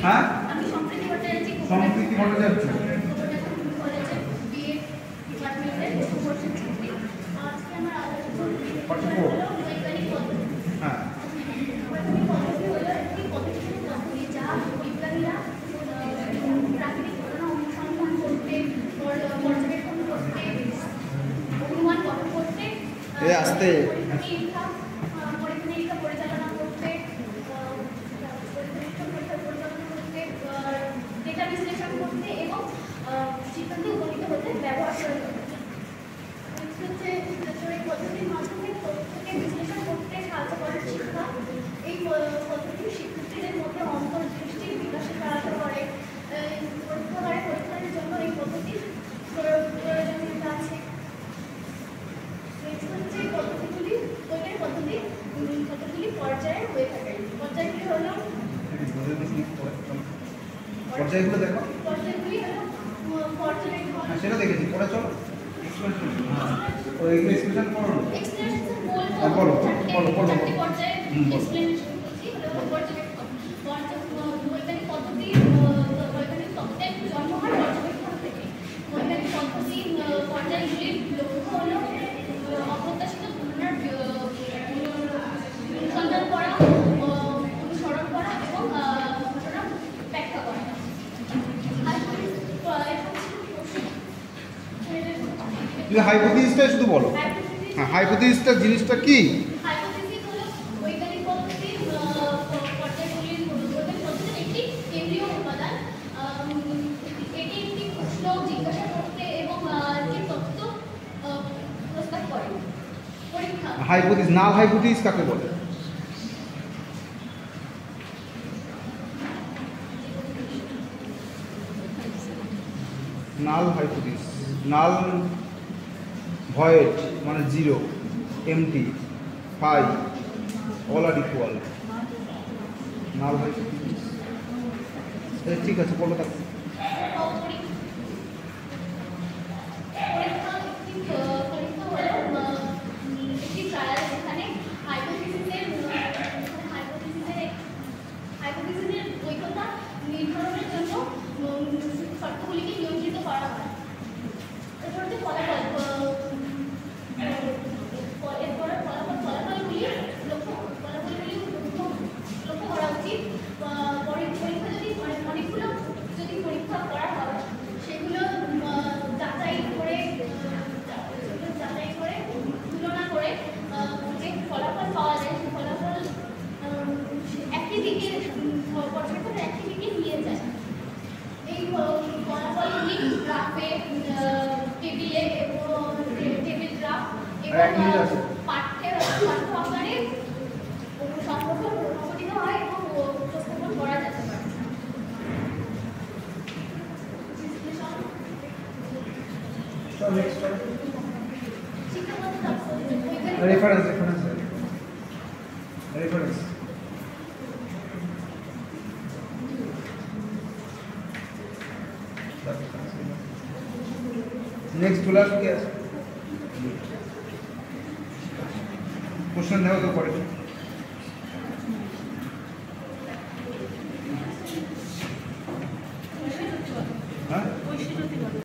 হ্যাঁ আমি সম্প্রীতি ভট্টাচার্য। সম্প্রীতি ভট্টাচার্য কলেজে বিএ ডিপার্টমেন্টের বর্ষের ছাত্রী। আজকে আমার আলোচনা হলো বৈজ্ঞানিক পদ্ধতি। হ্যাঁ বৈজ্ঞানিক পদ্ধতি হলো একটি পদ্ধতির পদ্ধতি যা বিজ্ঞানীরা প্রাকৃতিক ঘটনা অনুসন্ধান করতে, পর্যবেক্ষণ করতে, অনুমান গঠন করতে, পরীক্ষা নিরীক্ষা পরিচালনা করতে, ডেটা বিশ্লেষণ করতে এবং সিদ্ধান্তে উপনীত হতে ব্যবহার করে থাকে। হচ্ছে এই পদ্ধতির মাধ্যমে তথ্যকে বিশ্লেষণ করতে সাহায্য করে শিক্ষা। এই পদ্ধতি শিক্ষার্থীদের মধ্যে অন্তর্দৃষ্টির বিকাশে সহায়তা করে। পরীক্ষার জন্য এই পদ্ধতির প্রয়োজনীয়তা আছে। হচ্ছে পদ্ধতিগুলি বৈজ্ঞানিক পদ্ধতিগুলি পর্যায়ে হয়ে থাকে। পর্যায়গুলি হলো পর্যায়গুলো দেখো পর্যায়গুলি হলো পর্যবেক্ষণ। সেটা দেখেছি পরে চলো ওই এক্সপ্রেশন করো চারটি পর্যায়ে এক্সপ্লেনেশন করছি। পর্যবেক্ষণ বৈজ্ঞানিক পদ্ধতি বৈজ্ঞানিক তত্ত্বের জন্ম হয় পর্যবেক্ষণ থেকে। বৈজ্ঞানিক পদ্ধতি পর্যায়গুলির লক্ষ্য হলো অপ্রত্যাশিত ঘটনার অনুসন্ধান করা, অনুসরণ করা এবং ঘটনা ব্যাখ্যা করা। তুমি হাইপোথিসিসটা শুধু বলো। হ্যাঁ হাইপোথিসিসটা জিনিসটা কি? হাইপোথিসিস হলো বৈজ্ঞানিক পদ্ধতির পর্যায়গুলির বৈজ্ঞানিক পদ্ধতির একটি কেন্দ্রীয় উপাদান। এটি একটি প্রশ্ন জিজ্ঞাসা করতে এবং একটি তথ্য প্রস্তাব করে। পরীক্ষা হাইপোথিস নাল হাইপোথিস কাকে বলে? নাল হাইপোথিস নাল ভয়েড মানে জিরো, এমটি, ফাই, অল আর ইকুয়াল। নাল হাইপোথিস ঠিক আছে বলো তাকে। একটি ট্রায়াল যেখানে হাইপোথিসিসের বৈধতা নির্ধারণের জন্য শর্তগুলিকে নিয়ন্ত্রিত করা হয়। এরপর যে ফলাফলগুলি লক্ষ্য করা উচিত। পরীক্ষা যদি অনেকগুলো যদি পরীক্ষা করা হয় সেগুলো যাচাই করে তুলনা করে যে ফলাফল পাওয়া যায় সেই ফলাফল একটি দিকে পর্যবেক্ষণের একটি দিকে নিয়ে যায়। এই ফলাফলগুলি গ্রাফে, টেবিল গ্রাফ এবং পাঠ্য আকারে সংগঠিত হয় এবং উপস্থাপন করা যেতে পারে। রেফারেন্স নেক্সট ক্লাস কি আছে? কোশ্চেন দেওয়া তো পড়ে।